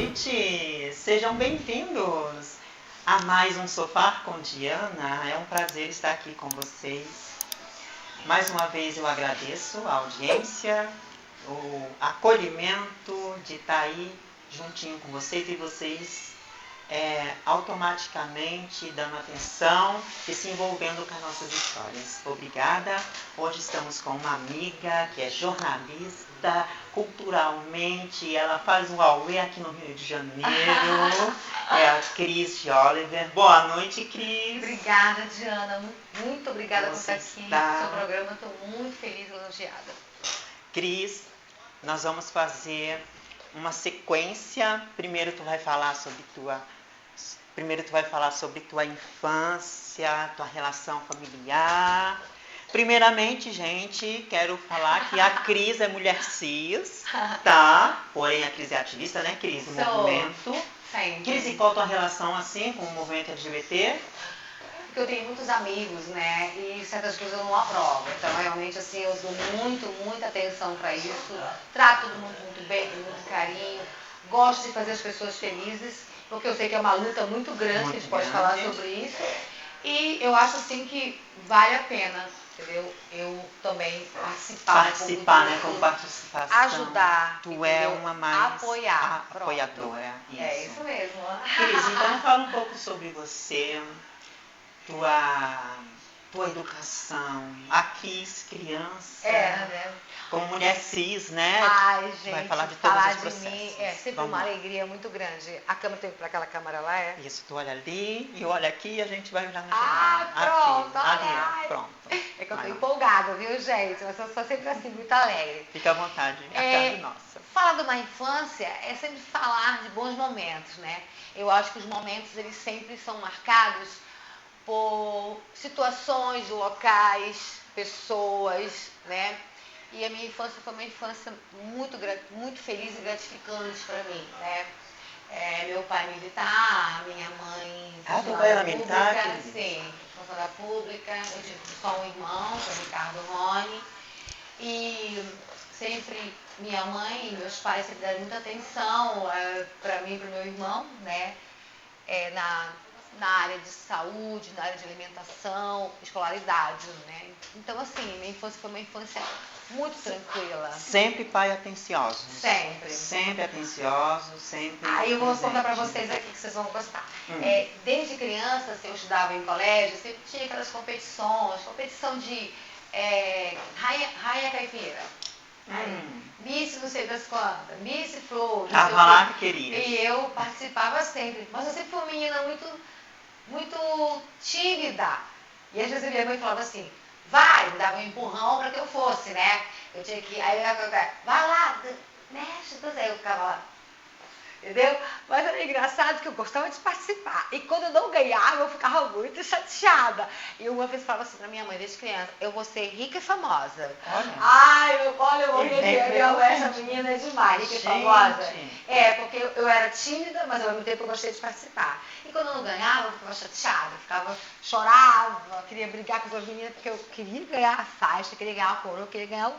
noite! Sejam bem-vindos a mais um Sofá com Diana. É um prazer estar aqui com vocês. Mais uma vez eu agradeço a audiência, o acolhimento de estar aí juntinho com vocês e vocês automaticamente dando atenção e se envolvendo com as nossas histórias. Obrigada. Hoje estamos com uma amiga que é jornalista, culturalmente, ela faz um auê aqui no Rio de Janeiro, é a Cris Oliver. Boa noite, Cris. Obrigada, Diana. Muito obrigada por estar aqui no seu programa. Estou muito feliz e elogiada. Cris, nós vamos fazer uma sequência. Primeiro tu vai falar sobre tua infância, tua relação familiar. Primeiramente, gente, quero falar que a Cris é mulher cis, tá? Porém, a Cris é ativista, né, Cris? Do movimento. Sempre. Cris, e qual a tua relação, assim, com o movimento LGBT? Porque eu tenho muitos amigos, né, e certas coisas eu não aprovo. Então, realmente, assim, eu dou muita atenção para isso. Trato todo mundo muito bem, com muito carinho. Gosto de fazer as pessoas felizes, porque eu sei que é uma luta muito grande, que a gente pode falar sobre isso. E eu acho, assim, que vale a pena, entendeu? Eu também Participar, né, com participação. Ajudar. Tu é uma mais apoiadora. Isso. É isso mesmo. Cris, então fala um pouco sobre você, tua educação, a Cris criança, né? como mulher cis, né? Ai, gente, vai falar de todos os processos. Mim é sempre uma alegria muito grande. A câmera tem para aquela câmera lá, é? Isso, tu olha ali e olha aqui e a gente vai olhar no final. Pronto, aqui, ali, pronto. É que eu tô empolgada, viu, gente? Mas eu sou sempre assim, muito alegre. Fica à vontade, a casa nossa. Falar de uma infância é sempre falar de bons momentos, né? Eu acho que os momentos, eles sempre são marcados por situações, locais, pessoas, né? E a minha infância foi uma infância muito feliz e gratificante para mim, né? Meu pai militar, minha mãe funcionária pública, sim, funcionária pública. Eu tive só um irmão, que é o Ricardo Rony. E sempre minha mãe e meus pais sempre deram muita atenção para mim e para o meu irmão, né? Na área de saúde, na área de alimentação, escolaridade, né? Então, assim, minha infância foi uma infância muito tranquila. Sempre pai atencioso. Sempre. Sempre atencioso, sempre. Aí eu vou contar pra vocês aqui que vocês vão gostar. Desde criança, assim, eu estudava em colégio, sempre tinha aquelas competição de raia caipira. Miss não sei das quantas, Miss Flor, não sei lá que queria. E eu participava sempre. Mas eu sempre fui uma menina muito tímida. E às vezes a minha mãe falava assim, vai, me dava um empurrão para que eu fosse, né? Eu tinha que ir, aí eu ia vai lá, mexe, aí eu ficava lá. Entendeu? Mas era engraçado que eu gostava de participar. E quando eu não ganhava, eu ficava muito chateada. E uma vez falava assim pra minha mãe, desde criança, eu vou ser rica e famosa. Eu morria de essa menina é demais, rica e famosa. Porque eu era tímida, mas ao mesmo tempo eu gostei de participar. E quando eu não ganhava, eu ficava chateada, chorava, queria brigar com as meninas, porque eu queria ganhar a faixa, queria ganhar a coroa, queria ganhar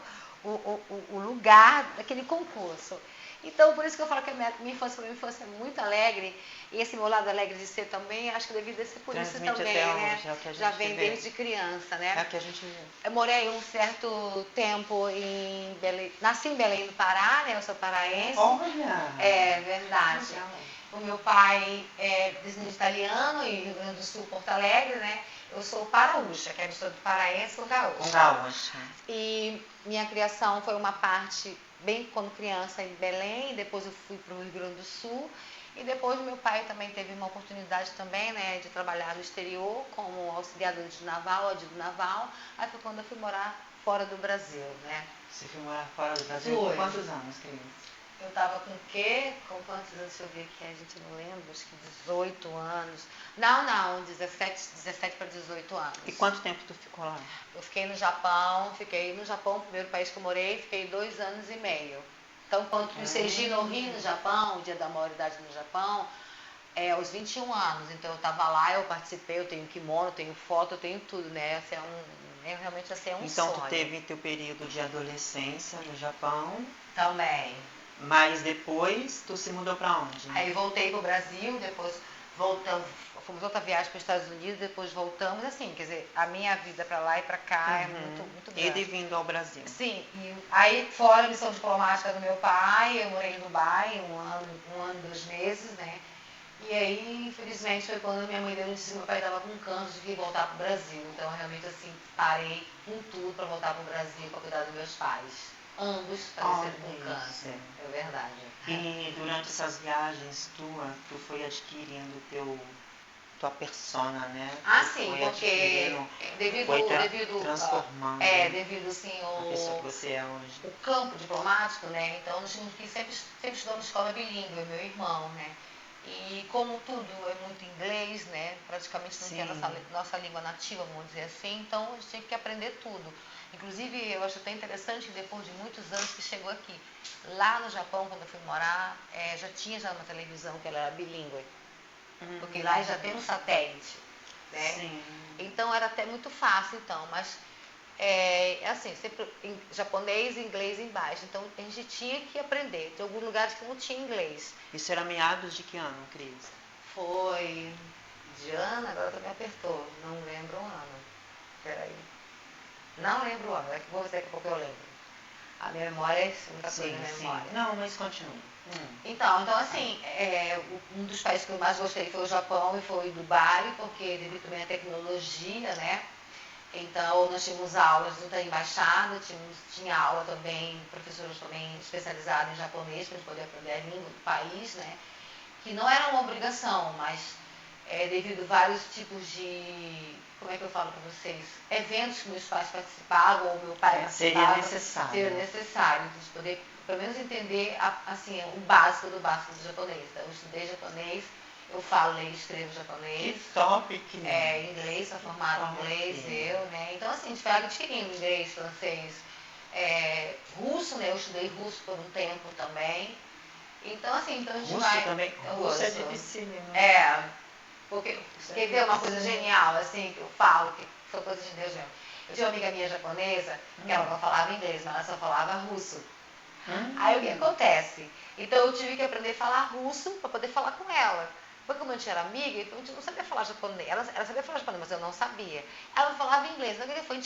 o lugar daquele concurso. Então, por isso que eu falo que a minha infância foi uma infância muito alegre, e esse meu lado alegre de ser também, acho que devido a ser por isso também, né? Já vem desde criança, né? É o que a gente vê. Eu morei um certo tempo em Belém, nasci em Belém do Pará, né? Eu sou paraense. Olha! É verdade. O meu pai é descendente italiano e Rio Grande do Sul, Porto Alegre, né? Eu sou paraúcha, que é a mistura do paraense com gaúcha. E minha criação foi uma parte bem quando criança em Belém, depois eu fui para o Rio Grande do Sul e depois meu pai também teve uma oportunidade também, né, de trabalhar no exterior como auxiliador de naval, adido naval, aí foi quando eu fui morar fora do Brasil, né. Você foi morar fora do Brasil com quantos anos, criança? Eu estava com o quê? Com quantos anos? Deixa eu ver aqui, a gente não lembra, acho que 18 anos. Não, 17 para 18 anos. E quanto tempo tu ficou lá? Eu fiquei no Japão, o primeiro país que eu morei, fiquei 2 anos e meio. Então, quando me surgi no Rio, no Japão, o dia da maioridade no Japão, aos 21 anos. Então, eu estava lá, eu participei, eu tenho kimono, eu tenho foto, eu tenho tudo, né? Realmente, assim, é um sonho. Então, tu teve teu período de adolescência no Japão. Também. Mas depois tu se mudou para onde? Aí voltei pro Brasil, depois voltamos, fomos outra viagem para os Estados Unidos, depois voltamos, assim, quer dizer, a minha vida para lá e para cá é muito, muito grande. E vindo ao Brasil. Sim, e aí fora a missão diplomática do meu pai, eu morei em Dubai um ano, 2 meses, né? E aí, infelizmente, foi quando minha mãe deu notícia que meu pai estava com câncer de vir voltar para o Brasil. Então, realmente, assim, parei com tudo para voltar para o Brasil para cuidar dos meus pais. Ambos faleceram com câncer, é verdade. E durante essas viagens tu foi adquirindo tua persona, né? Ah, sim, porque devido transformando devido assim a pessoa que você é hoje. o campo diplomático, né? Então nós tínhamos que sempre estudamos escola bilíngue, eu e meu irmão, né? E como tudo é muito inglês, né? Praticamente não tem a nossa língua nativa, vamos dizer assim, então a gente tinha que aprender tudo. Inclusive, eu acho até interessante que depois de muitos anos que chegou aqui, lá no Japão, quando eu fui morar, já tinha já uma televisão que ela era bilíngue. Porque lá já tem um satélite, né? Sim. Então era até muito fácil, então, mas assim, sempre em japonês e inglês embaixo. Então a gente tinha que aprender. Tem alguns lugares que não tinha inglês. Isso era meados de que ano, Cris? Foi de ano, agora tu me apertou, não lembro o ano. Peraí. Não lembro o ano, é que vou dizer daqui a pouco eu lembro. A minha memória é muita coisa na memória. Não, mas continue. Então assim, um dos países que eu mais gostei foi o Japão e foi o Dubai, porque devido também à tecnologia, né? Então nós tínhamos aulas da embaixada, tinha aula também, professores também especializados em japonês, para a gente poder aprender a língua do país, né? Que não era uma obrigação, mas devido a vários tipos de, como é que eu falo para vocês, eventos que meus pais participavam, ou meu pai participava. Seria necessário, a gente poder pelo menos entender assim, o básico do japonês. Então, eu estudei japonês, eu falo e escrevo japonês. Que top! Inglês, sou formada em inglês, né? Então, assim, a gente foi adquirindo inglês, francês, russo, né? Eu estudei russo por um tempo também. Então, assim, então a gente russo vai... também? Russo é difícil, porque, quer ver uma coisa genial, assim, que eu falo, que foi coisa de Deus mesmo. Eu tinha uma amiga minha japonesa, que ela não falava inglês, mas ela só falava russo. Aí o que acontece? Então eu tive que aprender a falar russo para poder falar com ela. Porque como a gente era amiga, então a gente não sabia falar japonês. Ela sabia falar japonês, mas eu não sabia. Ela falava inglês.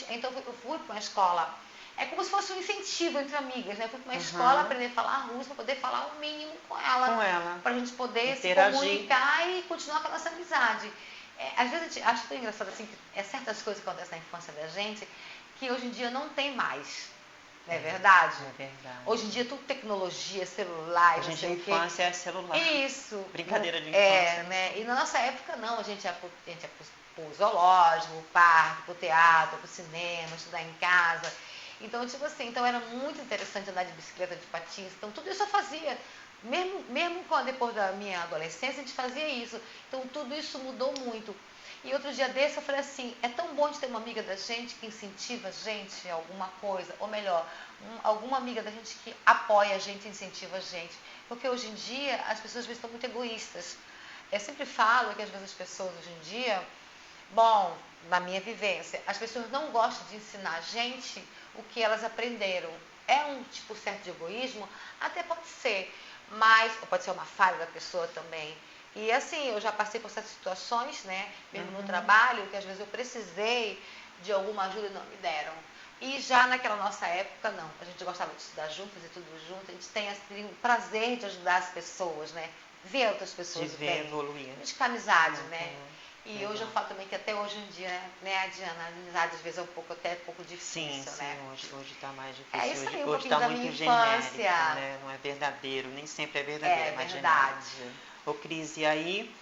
Então eu fui para uma escola. É como se fosse um incentivo entre amigas, né? Eu fui para uma escola aprender a falar russo para poder falar o mínimo com ela. Para a gente poder interagir, se comunicar e continuar com a nossa amizade. Às vezes a gente acha tão engraçado assim, que certas coisas que acontecem na infância da gente, que hoje em dia não tem mais. Não é verdade? É verdade. Hoje em dia tudo tecnologia, celular, a infância é celular. Isso. Brincadeira de infância. Né? E na nossa época não, a gente ia pro zoológico, pro parque, pro teatro, pro cinema, estudar em casa. Então, tipo assim, então era muito interessante andar de bicicleta, de patins. Então tudo isso eu fazia. Mesmo depois da minha adolescência, a gente fazia isso. Então tudo isso mudou muito. E outro dia desse eu falei assim, é tão bom de ter uma amiga da gente que incentiva a gente em alguma coisa, ou melhor, alguma amiga da gente que apoia a gente, incentiva a gente. Porque hoje em dia as pessoas às vezes estão muito egoístas. Eu sempre falo que às vezes as pessoas hoje em dia, bom, na minha vivência, as pessoas não gostam de ensinar a gente o que elas aprenderam. É um tipo certo de egoísmo? Até pode ser, mas pode ser uma falha da pessoa também. E assim, eu já passei por essas situações, né, mesmo no trabalho, que às vezes eu precisei de alguma ajuda e não me deram. E já naquela nossa época, não. A gente gostava de estudar junto, fazer tudo junto. A gente tem assim, o prazer de ajudar as pessoas, né? Ver outras pessoas bem. Evoluir. De amizade, né? E hoje eu falo também que até hoje em dia, né, Diana, a amizade às vezes é um pouco difícil, né? Hoje está mais difícil. É isso aí, hoje está muito genérico, né? Não é verdadeiro, nem sempre é verdadeiro, é mais verdade. genérico. Ô Cris, e aí,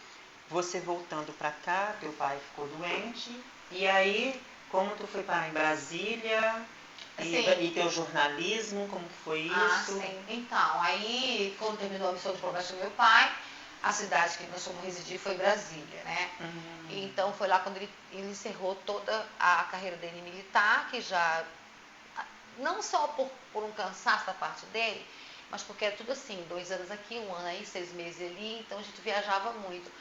você voltando para cá, teu pai ficou doente, e aí, como tu foi parar em Brasília, e teu jornalismo, como que foi isso? Sim. Então, aí, quando terminou a missão de progresso do meu pai, a cidade que nós fomos residir foi Brasília, né? Então, foi lá quando ele encerrou toda a carreira dele militar, que já, não só por um cansaço da parte dele, mas porque era tudo assim, 2 anos aqui, 1 ano aí, 6 meses ali, então a gente viajava muito.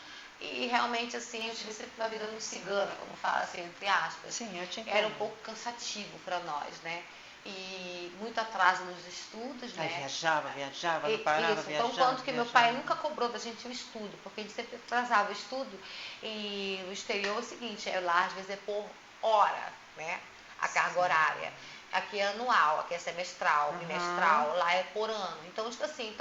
E realmente, assim, eu tive sempre uma vida muito cigana, como fala assim, entre aspas. Sim, eu te entendo. Era um pouco cansativo para nós, né? e muito atraso nos estudos, Aí né? viajava, não parava, Isso, viajava. então tanto que meu viajava. pai nunca cobrou da gente o estudo, porque a gente sempre atrasava o estudo. E no exterior é o seguinte, lá às vezes é por hora, né? A carga horária. Aqui é anual, aqui é semestral, bimestral, lá é por ano. Então, tipo assim,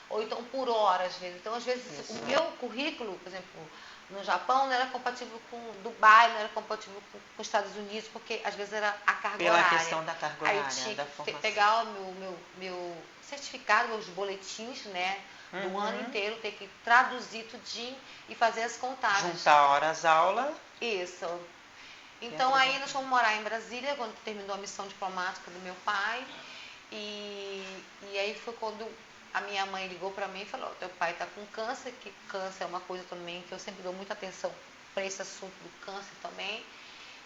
ou então por hora às vezes. Então, às vezes, Isso. o meu currículo, por exemplo, no Japão não era compatível com Dubai, não era compatível com os Estados Unidos, porque às vezes era a carga Pela horária. questão da carga Aí horária, tinha da que formação. pegar o meu certificado, meus boletins, né, do ano inteiro, ter que traduzir tudinho e fazer as contagens. Juntar horas aula. Isso. Então aí nós fomos morar em Brasília, quando terminou a missão diplomática do meu pai. E aí foi quando a minha mãe ligou para mim e falou, teu pai está com câncer, que câncer é uma coisa também que eu sempre dou muita atenção para esse assunto do câncer também.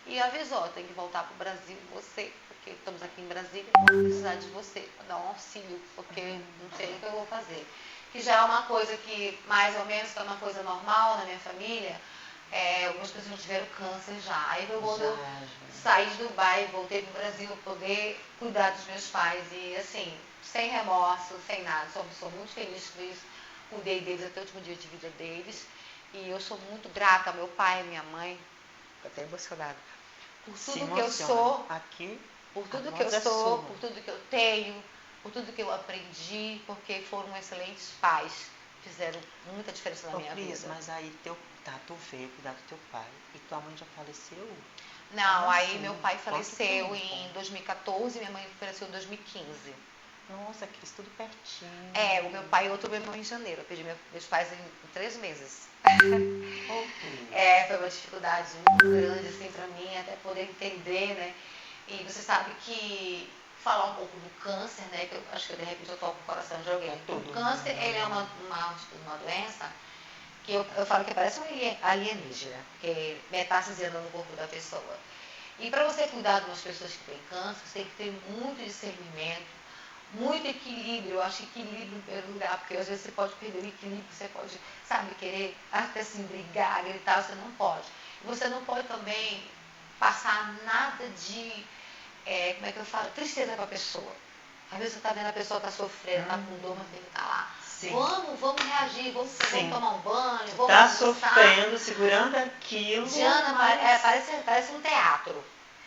E avisou, tem que voltar para o Brasil, você, porque estamos aqui em Brasília, vamos precisar de você para dar um auxílio, porque não sei o que eu vou fazer. Que já é uma coisa que, mais ou menos, é uma coisa normal na minha família, algumas pessoas tiveram câncer já. Aí foi quando eu saí de Dubai, voltei para o Brasil para poder cuidar dos meus pais. E assim, sem remorso, sem nada, sou muito feliz por isso. Cuidei deles até o último dia de vida deles. E eu sou muito grata ao meu pai e minha mãe, estou até emocionada, por tudo que eu sou, aqui, por tudo que eu sou, por tudo que eu tenho, por tudo que eu aprendi, porque foram excelentes pais, fizeram muita diferença na minha vida. Mas aí tu veio cuidar do teu pai e tua mãe já faleceu? Não, aí meu pai faleceu em 2014 e minha mãe faleceu em 2015. Nossa, Cris, tudo pertinho. O meu pai e outro meu irmão em janeiro. Eu perdi meus pais em 3 meses. Foi uma dificuldade muito grande assim para mim, até poder entender, né? E você sabe que falar um pouco do câncer, né? Que eu acho que de repente eu toco o coração de alguém. O câncer, ele é uma doença que eu falo que parece um alienígena, porque metástase anda no corpo da pessoa. E para você cuidar de umas pessoas que têm câncer, você tem que ter muito discernimento, muito equilíbrio. Eu acho equilíbrio em primeiro lugar, porque às vezes você pode perder o equilíbrio, você pode, sabe, querer até assim brigar, gritar, você não pode. Você não pode também passar nada de, como é que eu falo, tristeza para a pessoa. Às vezes você está vendo a pessoa está sofrendo, está com dor, mas tem que estar lá. Sim. Vamos reagir, vamos tomar um banho, vamos tá sofrendo, segurando aquilo. Diana, parece um teatro.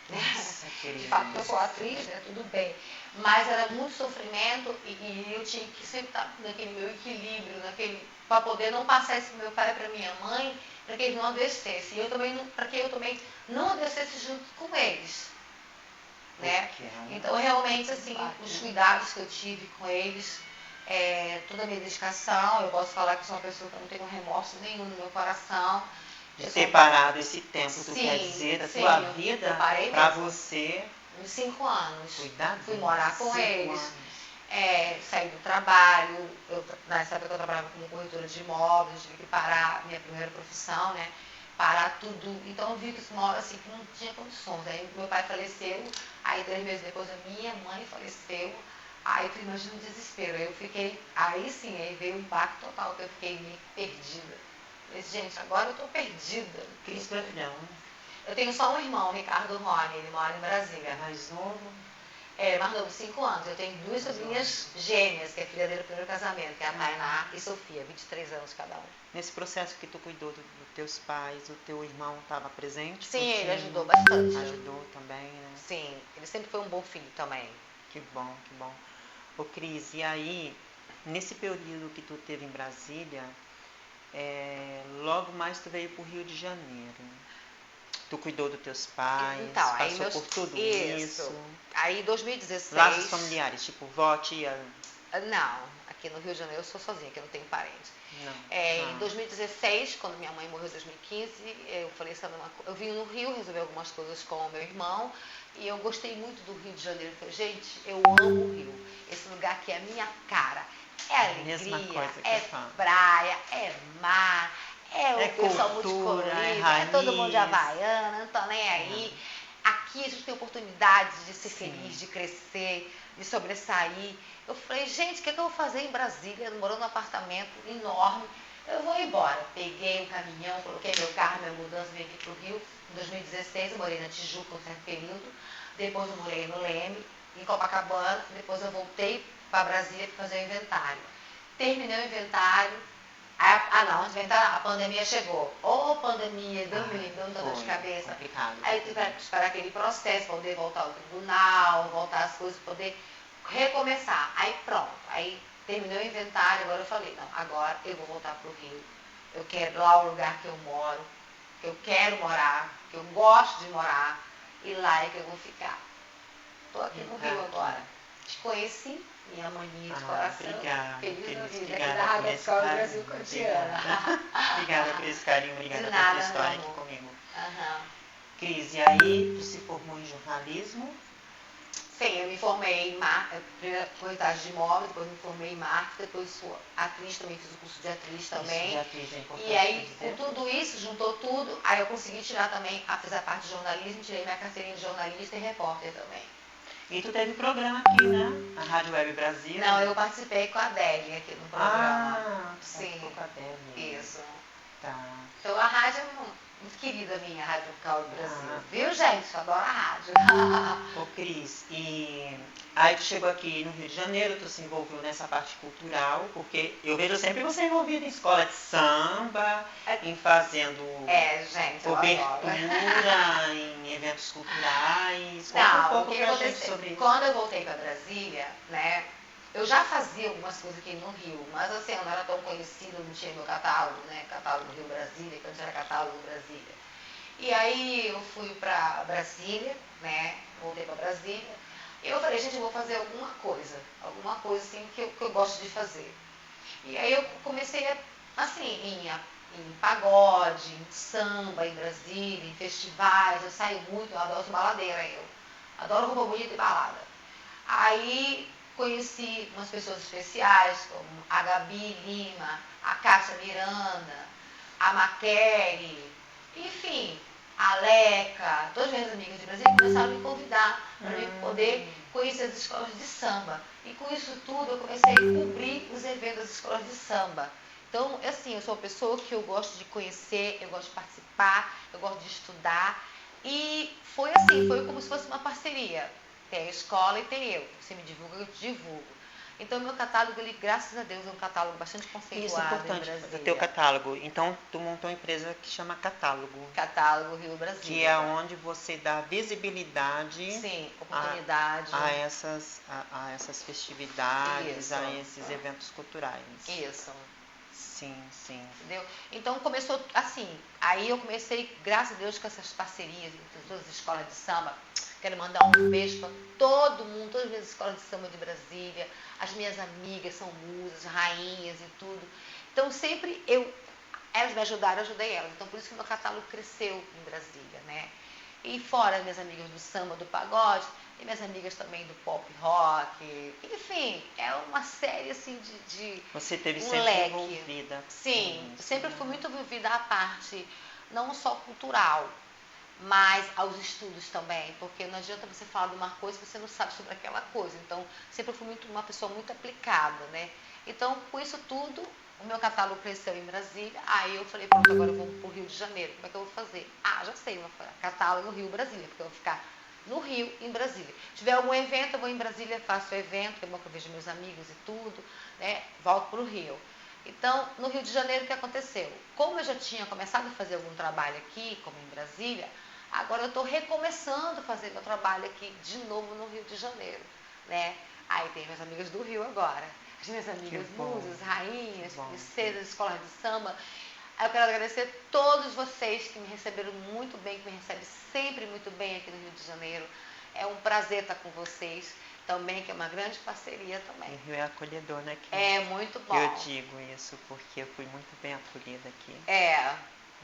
Nossa, de fato, eu sou atriz, né, tudo bem. Mas era muito sofrimento e eu tinha que sempre estar naquele meu equilíbrio, para poder não passar isso pro meu pai e para minha mãe, para que eles não adoecessem. E para que eu também não adoecesse junto com eles. Né? Então, realmente, assim, os cuidados que eu tive com eles, toda a minha dedicação, eu posso falar que sou uma pessoa que não tenho remorso nenhum no meu coração. De ter parado esse tempo, tu quer dizer, da tua vida, para você. Uns 5 anos. Cuidado. Fui morar com eles. Saí do trabalho. Nessa época eu trabalhava como corretora de imóveis, tive que parar, minha primeira profissão, né? Parar tudo. Então eu vi que uma hora assim que não tinha condições. Aí meu pai faleceu, aí 3 meses depois a minha mãe faleceu. Aí tu imagina o desespero. Aí sim, aí veio o impacto total, que eu fiquei meio perdida. Falei, gente, agora eu tô perdida. Cris Perdão. Eu tenho só um irmão, Ricardo Rony, ele mora em Brasília. É mais novo? Mais novo, 5 anos. Eu tenho 2 sobrinhas gêmeas, que é filha dele do primeiro casamento, que é a Tainá e Sofia, 23 anos cada um. Nesse processo que tu cuidou dos teus pais, o teu irmão estava presente? Sim, ele ajudou bastante. Ajudou também, né? Sim, ele sempre foi um bom filho também. Que bom, que bom. Ô Cris, e aí, nesse período que tu teve em Brasília, logo mais tu veio para o Rio de Janeiro. Tu cuidou dos teus pais, então, passou por tudo isso. Aí em 2016... Laços familiares, tipo vó, tia... Não, aqui no Rio de Janeiro eu sou sozinha, aqui eu não tenho parente. Não. Em 2016, quando minha mãe morreu em 2015, eu falei, eu vim no Rio resolver algumas coisas com o meu irmão e eu gostei muito do Rio de Janeiro. Eu falei, gente, eu amo o Rio. Esse lugar aqui é a minha cara. É alegria, praia, é mar, o pessoal multicolorido, todo mundo de Havaiana, não tô nem aí. Aqui a gente tem oportunidade de ser feliz, de crescer, de sobressair. Eu falei, gente, o que eu vou fazer em Brasília, morando num apartamento enorme? Eu vou embora. Peguei um caminhão, coloquei meu carro, minha mudança, vim aqui pro Rio. Em 2016 eu morei na Tijuca um certo período. Depois eu morei no Leme. em Copacabana, depois eu voltei para Brasília para fazer o inventário. Terminei o inventário, a pandemia chegou. Ô, pandemia, deu muita dor de cabeça. Complicado. Aí eu tive que esperar aquele processo, poder voltar ao tribunal, voltar as coisas, poder recomeçar. Aí pronto, aí terminou o inventário, agora eu falei, não, agora eu vou voltar para o Rio. Eu quero lá o lugar que eu moro, que eu quero morar, que eu gosto de morar, e lá é que eu vou ficar. Estou aqui no Rio agora. Te conheci, minha maninha de coração. Obrigada. Feliz da vida. Obrigada Aqui da Rádio por esse Escola carinho. Brasil Cotidiana. Obrigada por esse carinho, obrigada De por nada, tua história meu aqui amor. comigo. Aham. Cris, e aí tu se formou em jornalismo? Sim, eu me formei em primeira corretagem de imóveis, depois me formei em marketing, depois sou atriz, também fiz o curso de atriz também. Isso de atriz é importante. E aí, com tudo isso, juntou tudo, aí eu consegui tirar também, fiz a parte de jornalismo, tirei minha carteirinha de jornalista e repórter também. E tu teve programa aqui, né? Na Rádio Web Brasil. Não, eu participei com a Adélia aqui no programa. Ah, sim. Com a Adélia. Isso. Tá. Então a rádio é muito querida minha, Rádio Local do Brasil. Ah. Viu, gente? Eu adoro a rádio. Ô Cris, e aí tu chegou aqui no Rio de Janeiro, tu se envolveu nessa parte cultural, porque eu vejo sempre você envolvida em escola de samba, em fazendo gente, cobertura, em eventos culturais. Conta um Não, o pouco que pra gente aconteceu? sobre isso. Quando eu voltei para Brasília, né, eu já fazia algumas coisas aqui no Rio, mas assim, eu não era tão conhecida, não tinha meu catálogo, né, catálogo Rio Brasília, que antes era catálogo Brasília. E aí eu fui para Brasília, né, voltei para Brasília, e eu falei, gente, eu vou fazer alguma coisa assim que eu gosto de fazer. E aí eu comecei assim, em pagode, em samba, em Brasília, em festivais, eu saio muito, eu adoro baladeira, eu adoro roupa bonita e balada. Aí conheci umas pessoas especiais, como a Gabi Lima, a Cássia Miranda, a Maquere, enfim, a Leca, todas as minhas amigas de Brasília começaram a me convidar para eu poder conhecer as escolas de samba. E com isso tudo eu comecei a cobrir os eventos das escolas de samba. Então, assim, eu sou uma pessoa que eu gosto de conhecer, eu gosto de participar, eu gosto de estudar. E foi assim, foi como se fosse uma parceria. Tem a escola e tem eu. Você me divulga, eu te divulgo. Então, meu catálogo, ele, graças a Deus, é um catálogo bastante conceituado. Isso é importante, em Brasília. o teu catálogo. Então, tu montou uma empresa que chama Catálogo. Catálogo Rio Brasília. Que é onde você dá visibilidade. Sim, oportunidade. A essas festividades, Isso. a esses eventos culturais. Isso. Sim, sim. Entendeu? Então começou assim, aí eu comecei, graças a Deus, com essas parcerias, com todas as escolas de samba. Quero mandar um beijo para todo mundo, todas as minhas escolas de samba de Brasília. As minhas amigas são musas, rainhas e tudo. Então sempre elas me ajudaram, eu ajudei elas. Então por isso que meu catálogo cresceu em Brasília, né? E fora minhas amigas do samba, do pagode, e minhas amigas também do pop rock, enfim, é uma série assim de Você teve um sempre leque. envolvida. Sim, sempre fui muito envolvida à parte, não só cultural, mas aos estudos também, porque não adianta você falar de uma coisa se você não sabe sobre aquela coisa. Então, sempre fui uma pessoa muito aplicada, né? Então, com isso tudo, o meu catálogo cresceu em Brasília. Aí eu falei, pronto, agora eu vou para o Rio de Janeiro. Como é que eu vou fazer? Já sei, vou fazer catálogo Rio Brasília, porque eu vou ficar no Rio, em Brasília. Se tiver algum evento, eu vou em Brasília, faço o evento, que é bom que eu vejo meus amigos e tudo, né? Volto para o Rio. Então, no Rio de Janeiro, o que aconteceu? Como eu já tinha começado a fazer algum trabalho aqui, como em Brasília, agora eu estou recomeçando a fazer meu trabalho aqui de novo no Rio de Janeiro, né? Aí tem minhas amigas do Rio agora, as minhas amigas musas, rainhas, princesas, escolas de samba. Aí eu quero agradecer todos vocês que me receberam muito bem, que me recebem sempre muito bem aqui no Rio de Janeiro. É um prazer estar com vocês também, que é uma grande parceria também. O Rio é acolhedor, né? É muito bom. Eu digo isso porque eu fui muito bem acolhida aqui.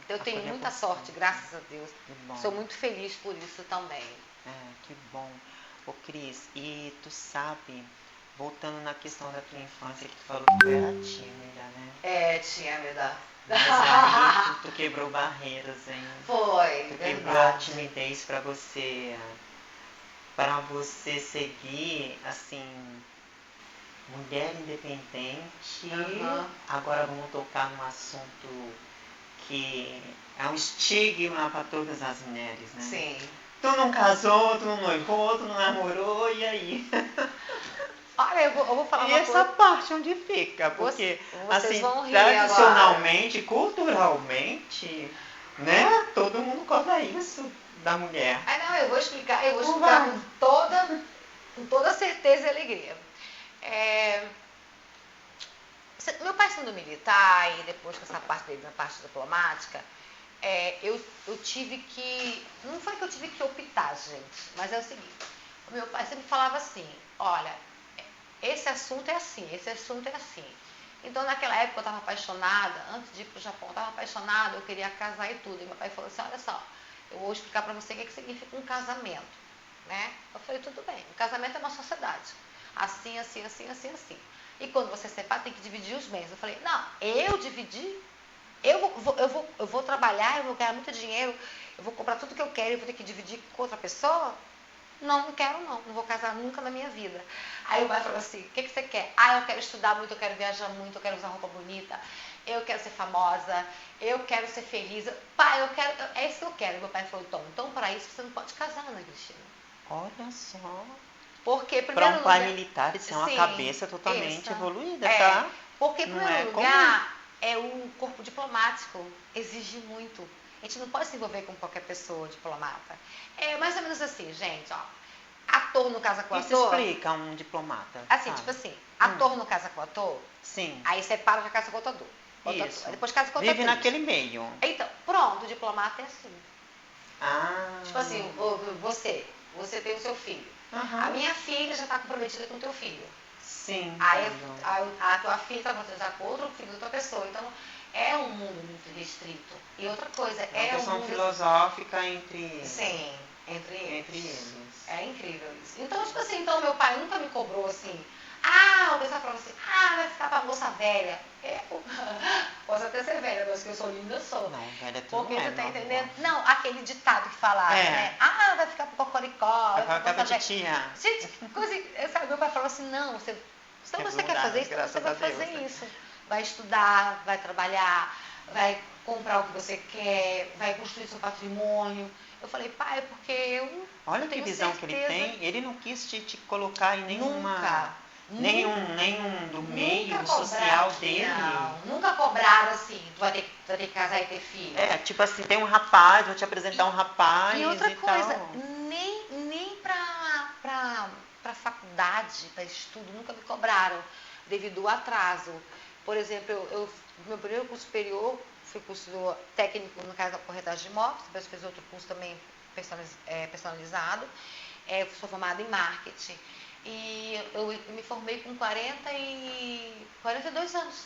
Eu tenho muita sorte, graças a Deus. Sou muito feliz por isso também. Que bom. Ô Cris, e tu sabe, voltando na questão da tua infância, que tu falou que tu era tímida, né? Tímida. Mas aí tu quebrou barreiras, hein? Foi, tu quebrou a timidez para você seguir, assim, mulher independente. Agora vamos tocar num assunto que é um estigma para todas as mulheres, né? Sim. Tu não casou, tu não noivou, tu não namorou, e aí? Olha, eu vou falar E uma essa coisa. parte onde fica? Porque, Vocês assim, vão rir agora. tradicionalmente, culturalmente, né? Todo mundo cobra isso da mulher. Não, eu vou explicar Vai. com toda certeza e alegria. Meu pai sendo militar e depois com essa parte dele na parte diplomática, eu tive que. Não foi que eu tive que optar, gente, mas é o seguinte: o meu pai sempre falava assim: olha, esse assunto é assim, esse assunto é assim. Então, naquela época, eu estava apaixonada, antes de ir para o Japão, eu estava apaixonada, eu queria casar e tudo. E meu pai falou assim: olha só, eu vou explicar para você o que significa um casamento. Né? Eu falei: tudo bem, um casamento é uma sociedade. Assim, assim, assim, assim, assim. E quando você separa, tem que dividir os bens. Eu falei: não, eu dividir? Eu vou trabalhar, eu vou ganhar muito dinheiro, eu vou comprar tudo que eu quero e vou ter que dividir com outra pessoa? Não, não quero não vou casar nunca na minha vida. Aí o pai falou assim: o que você quer? Eu quero estudar muito, eu quero viajar muito, eu quero usar roupa bonita, eu quero ser famosa, eu quero ser feliz. Pai, é isso que eu quero. E meu pai falou: então para isso você não pode casar, Ana Cristina. Olha só. Porque, Para primeiro um pai lugar, militar, isso é uma sim, cabeça totalmente isso, evoluída, tá? porque, em Não primeiro é comum. lugar, o corpo diplomático exige muito. A gente não pode se envolver com qualquer pessoa diplomata. É mais ou menos assim, gente, ó. Ator no casa com Isso ator. explica um diplomata, Assim, sabe? tipo assim, ator no casa com ator, Sim. aí separa já casa com outro ator. Isso. Aí depois casa com outra Vive atriz. naquele meio. Então, pronto, o diplomata é assim. Ah. Tipo assim, você tem o seu filho. Uhum. A minha filha já está comprometida com o teu filho. Sim. Aí a tua filha está comprometida com outro filho da outra pessoa. Então, é um mundo muito restrito. E outra coisa, É uma um questão mundo... filosófica entre Sim, entre eles. É incrível isso. Então, tipo assim, meu pai nunca me cobrou assim. O pessoal falava assim: vai ficar pra moça velha. Posso até ser velha, mas que eu sou linda, sou. Não, velha tu Porque não é, tu tá meu entendendo? amor. Não, aquele ditado que falaram, né? Vai ficar pro cocoricó, vai ficar Acaba moça de velha. tia. Gente, que coisa. Sabe, meu pai falou assim: não, se você quer fazer isso, então você vai fazer isso. Vai estudar, vai trabalhar, vai comprar o que você quer, vai construir seu patrimônio. Eu falei: pai, porque eu Olha que tenho visão certeza. que ele tem. Ele não quis te colocar em Nunca. nenhum do meio social dele. Não, nunca cobraram assim: tu vai ter que casar e ter filho. Tipo assim, tem um rapaz, vou te apresentar um rapaz E outra coisa, tal. nem pra faculdade, para estudo, nunca me cobraram, devido ao atraso. Por exemplo, meu primeiro curso superior foi curso técnico, no caso da corretagem de imóveis, depois fiz outro curso também personalizado. Sou formada em marketing. E eu me formei com 42 anos.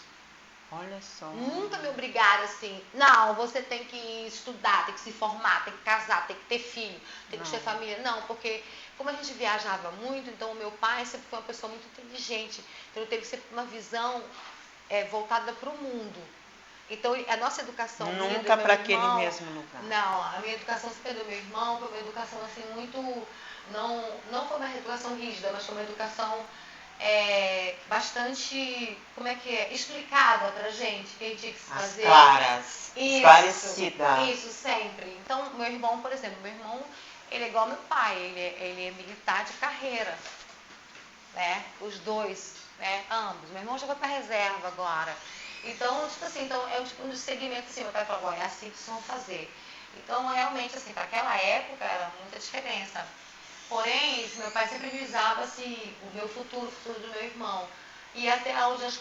Olha só. Nunca me obrigaram assim: não, você tem que estudar, tem que se formar, tem que casar, tem que ter filho, tem que ter família. Não, porque como a gente viajava muito, então o meu pai sempre foi uma pessoa muito inteligente. Então ele teve sempre uma visão voltada para o mundo. Então a nossa educação... Nunca para aquele mesmo lugar. Não, a minha educação sempre do meu irmão foi uma educação assim muito... Não foi uma educação rígida, mas foi uma educação... bastante, explicada pra gente, que a gente tinha que se fazer. Claras, esclarecida. Isso, sempre. Então, meu irmão, por exemplo, ele é igual ao meu pai, ele é militar de carreira, né? Os dois, né? Ambos. Meu irmão já foi pra reserva agora. Então, tipo assim, é um dos segmentos assim, meu pai falou: é assim que vocês vão fazer. Então, realmente, assim, para aquela época, era muita diferença. Porém, meu pai sempre visava assim, o meu futuro, o futuro do meu irmão. E até onde nós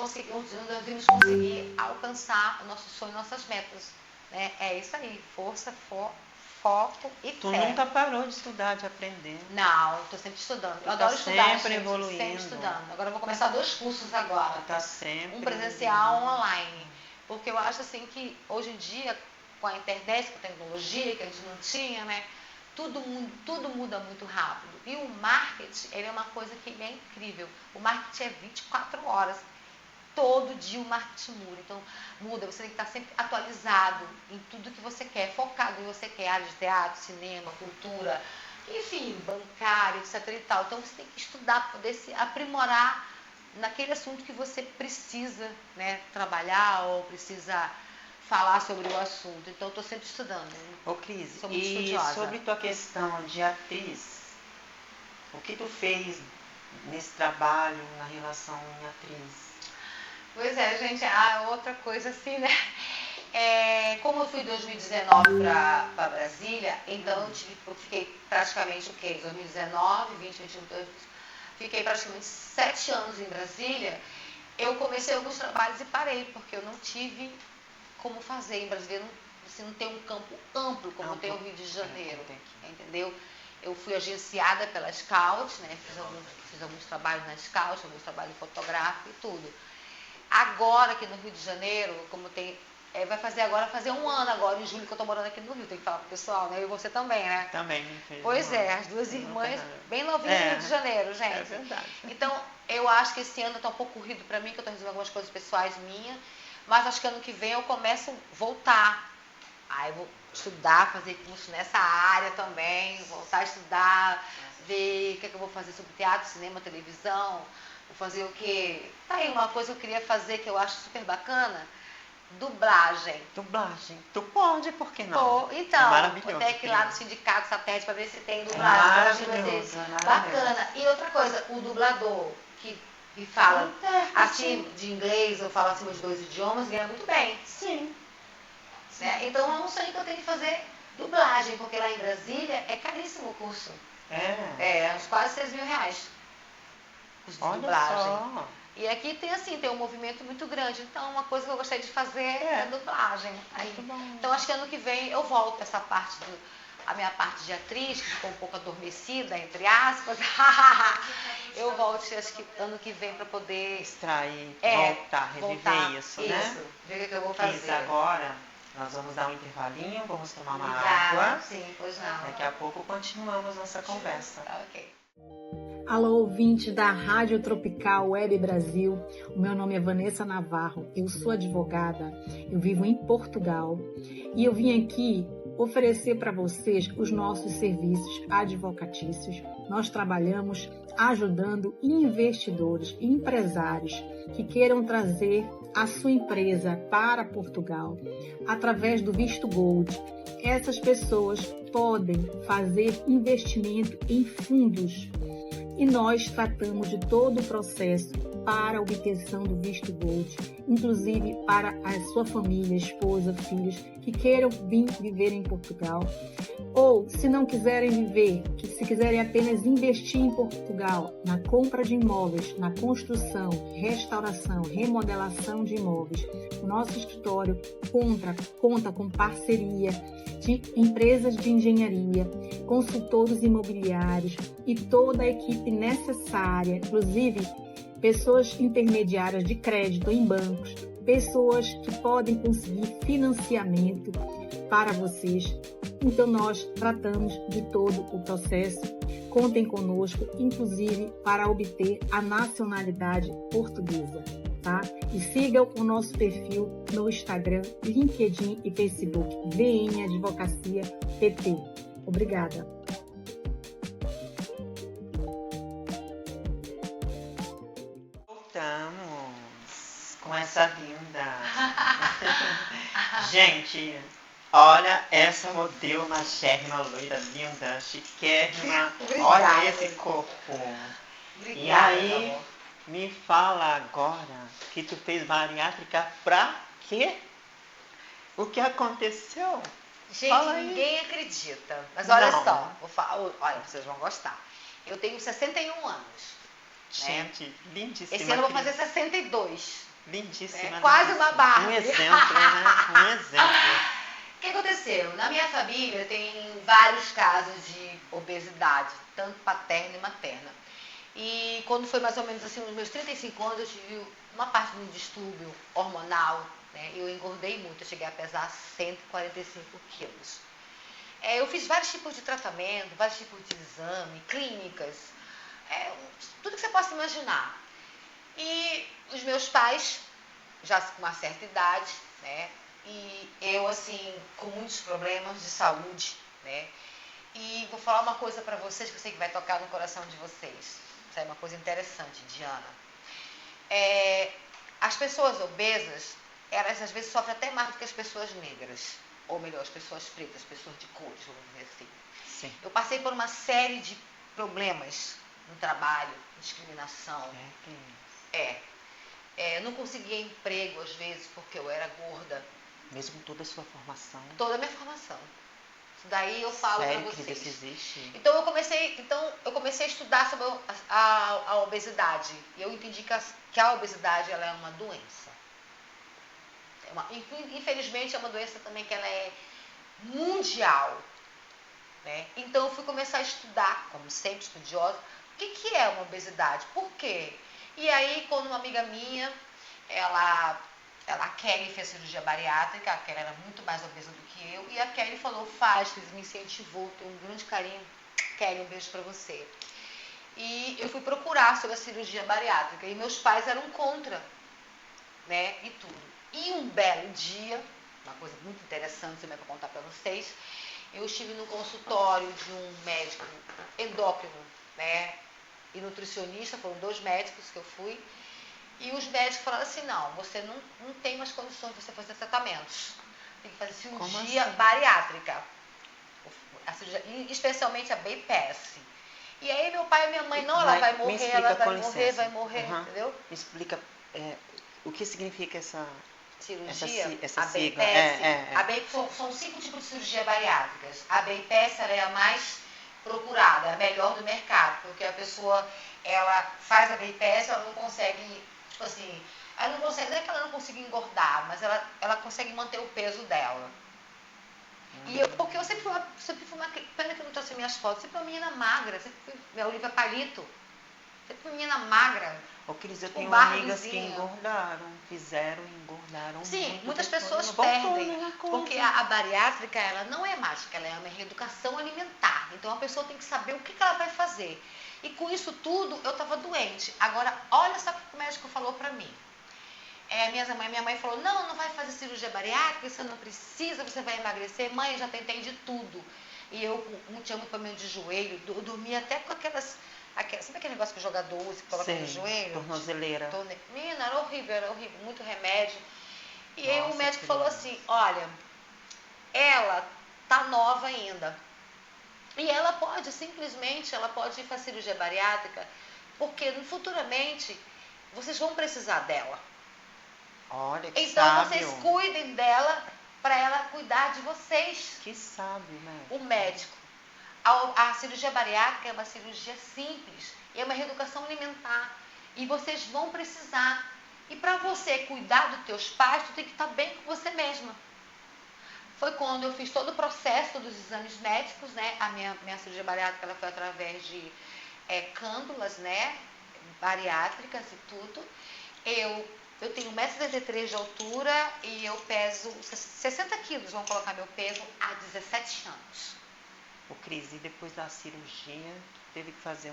vimos conseguir alcançar o nosso sonho, nossas metas. Né? É isso aí, força, foco e Tu fé. nunca parou de estudar, de aprender. Não, estou sempre estudando. Eu adoro estudar, sempre evoluindo. Sempre estudando. Agora eu vou começar 2 cursos agora. Tá sempre. Um presencial e um online. Porque eu acho assim que hoje em dia, com a internet, com a tecnologia que a gente não tinha, né? Tudo muda muito rápido. E o marketing, ele é uma coisa que é incrível. O marketing é 24 horas. Todo dia o marketing muda. Então, você tem que estar sempre atualizado em tudo que você quer, focado em você quer, área de teatro, cinema, cultura, enfim, bancário, etc e tal. Então, você tem que estudar, poder se aprimorar naquele assunto que você precisa, né, trabalhar ou precisa falar sobre o assunto. Então, estou sempre estudando. Ô, Cris, Sou muito e estudiosa. sobre tua questão de atriz, o que tu fez nesse trabalho, na relação em atriz? Pois é, gente, outra coisa assim, né? Como eu fui em 2019 para Brasília, então eu fiquei praticamente o quê? 2019, 20, 21, 22, fiquei praticamente 7 anos em Brasília. Eu comecei alguns trabalhos e parei, porque eu não tive como fazer. Em Brasília você não tem um campo amplo como tem o Rio de Janeiro, entendeu? Eu fui agenciada pela Scout, né? Fiz alguns trabalhos na Scout, alguns trabalhos fotográficos e tudo. Agora aqui no Rio de Janeiro, como tem... vai fazer um ano agora, em julho, que eu tô morando aqui no Rio. Tem que falar pro pessoal, né? E você também, né? Também me fez. Pois as duas irmãs, bem novinhas no Rio de Janeiro, gente. É verdade. Então, eu acho que esse ano tá um pouco corrido pra mim, que eu tô resolvendo algumas coisas pessoais minhas. Mas acho que ano que vem eu começo a voltar. Aí eu vou estudar, fazer curso nessa área também, voltar a estudar, ver o que eu vou fazer sobre teatro, cinema, televisão. Vou fazer o quê? Tá aí uma coisa que eu queria fazer que eu acho super bacana, dublagem. Dublagem. Tu pode, por que não? Então, é maravilhoso. Vou ter que ir lá no sindicato satélite para ver se tem dublagem. Maravilhoso, Bacana. E outra coisa, o dublador que fala assim de inglês ou fala acima de 2 idiomas ganha muito bem. Sim. Né? Então é um sonho que eu tenho que fazer dublagem, porque lá em Brasília é caríssimo o curso. Uns quase 6 mil reais. Curso de dublagem. Só. E aqui tem um movimento muito grande. Então, uma coisa que eu gostaria de fazer é dublagem. Então, acho que ano que vem eu volto essa a minha parte de atriz, que ficou um pouco adormecida, entre aspas. Eu volto, acho que ano que vem, para poder extrair, reviver isso, né? Isso, ver o que eu vou fazer. Agora, nós vamos dar um intervalinho, vamos tomar uma água. Sim, pois não. Daqui a pouco continuamos nossa conversa. Tá, ok. Alô, ouvintes da Rádio Tropical Web Brasil. O meu nome é Vanessa Navarro, eu sou advogada, eu vivo em Portugal e eu vim aqui oferecer para vocês os nossos serviços advocatícios. Nós trabalhamos ajudando investidores e empresários que queiram trazer a sua empresa para Portugal através do visto Gold. Essas pessoas podem fazer investimento em fundos e nós tratamos de todo o processo para a obtenção do visto Gold, inclusive para a sua família, esposa, filhos que queiram vir viver em Portugal, ou se não quiserem viver, se quiserem apenas investir em Portugal, na compra de imóveis, na construção, restauração, remodelação de imóveis. O nosso escritório conta com parceria de empresas de engenharia, consultores imobiliários e toda a equipe necessária, inclusive pessoas intermediárias de crédito em bancos, pessoas que podem conseguir financiamento para vocês. Então nós tratamos de todo o processo. Contem conosco, inclusive para obter a nacionalidade portuguesa, tá? E sigam o nosso perfil no Instagram, LinkedIn e Facebook, VN Advocacia PT. Obrigada. Voltamos com essa linda. Gente, olha essa modelo machérrima, loira, linda, chiquérrima. Olha esse corpo. Obrigada, e aí, me fala agora que tu fez bariátrica pra quê? O que aconteceu? Gente, ninguém acredita. Mas olha só, olha, vocês vão gostar. Eu tenho 61 anos. Gente, né? lindíssima. Esse ano eu vou fazer 62. Lindíssima. Quase uma Barbie. Um exemplo, né? Um exemplo. O que aconteceu? Na minha família tem vários casos de obesidade, tanto paterna e materna. E quando foi mais ou menos assim, nos meus 35 anos, eu tive uma parte de um distúrbio hormonal, né? Eu engordei muito, eu cheguei a pesar 145 quilos. Eu fiz vários tipos de tratamento, vários tipos de exame, clínicas, tudo que você possa imaginar. E os meus pais, já com uma certa idade, né? E eu, assim, com muitos problemas de saúde, né? E vou falar uma coisa para vocês que eu sei que vai tocar no coração de vocês. Isso é uma coisa interessante, Diana. As pessoas obesas, elas às vezes sofrem até mais do que as pessoas negras. Ou melhor, as pessoas pretas, pessoas de cores, vamos dizer assim. Sim. Eu passei por uma série de problemas no trabalho, discriminação. Não conseguia emprego às vezes porque eu era gorda. Mesmo com toda a sua formação? Toda a minha formação. Isso daí eu falo para vocês. Sério que isso existe? Então eu comecei a estudar sobre a obesidade. E eu entendi que a obesidade ela é uma doença. Infelizmente é uma doença também que ela é mundial. Né? Então eu fui começar a estudar, como sempre estudiosa, o que é uma obesidade, por quê? E aí quando uma amiga minha, a Kelly fez cirurgia bariátrica, a Kelly era muito mais obesa do que eu, e a Kelly falou, me incentivou, tenho um grande carinho, Kelly, um beijo pra você. E eu fui procurar sobre a cirurgia bariátrica, e meus pais eram contra, né, e tudo. E um belo dia, uma coisa muito interessante também para contar para vocês, eu estive no consultório de um médico endócrino, né, e nutricionista, foram 2 médicos que eu fui, e os médicos falaram assim, não, você não tem mais condições de você fazer tratamentos, tem que fazer cirurgia bariátrica, a cirurgia, especialmente a bypass. E aí meu pai e minha mãe, não, ela vai morrer, entendeu? Me explica o que significa essa cirurgia, essa sigla. São 5 tipos de cirurgia bariátricas. A bypass é a mais procurada, a melhor do mercado, porque a pessoa, ela faz a bypass, ela não consegue, tipo assim, não é que ela não consiga engordar, mas ela consegue manter o peso dela. Porque eu sempre fui uma, pena que eu não trouxe minhas fotos, sempre uma menina magra, sempre fui, minha Olivia Palito, sempre fui menina magra. Ô, Cris, eu tenho amigas que engordaram, engordaram. Sim, muitas pessoas perdem, porque a bariátrica, ela não é mágica, ela é uma reeducação alimentar. Então a pessoa tem que saber o que ela vai fazer. E com isso tudo, eu estava doente. Agora, olha só o que o médico falou para mim. Minha mãe falou, não vai fazer cirurgia bariátrica, você não precisa, você vai emagrecer. Mãe, eu já tentei de tudo. E eu não tinha muito problema de joelho, eu dormia até com sabe aquele negócio que joga doce, que coloca no joelho? Tornozeleira. Menina, era horrível, muito remédio. E aí o médico falou assim, olha, ela tá nova ainda. E ela pode ir fazer cirurgia bariátrica, porque futuramente vocês vão precisar dela. Olha, que então sábio. Vocês cuidem dela para ela cuidar de vocês. Que sábio, né? O médico. A cirurgia bariátrica é uma cirurgia simples, é uma reeducação alimentar. E vocês vão precisar. E para você cuidar dos teus pais, tu tem que estar bem com você mesma. Foi quando eu fiz todo o processo dos exames médicos, né? A minha cirurgia bariátrica ela foi através de cândulas, né? Bariátricas e tudo. Eu tenho 1,73 m de altura e eu peso 60 quilos, vamos colocar meu peso, há 17 anos. Ô, Cris, e depois da cirurgia, teve que fazer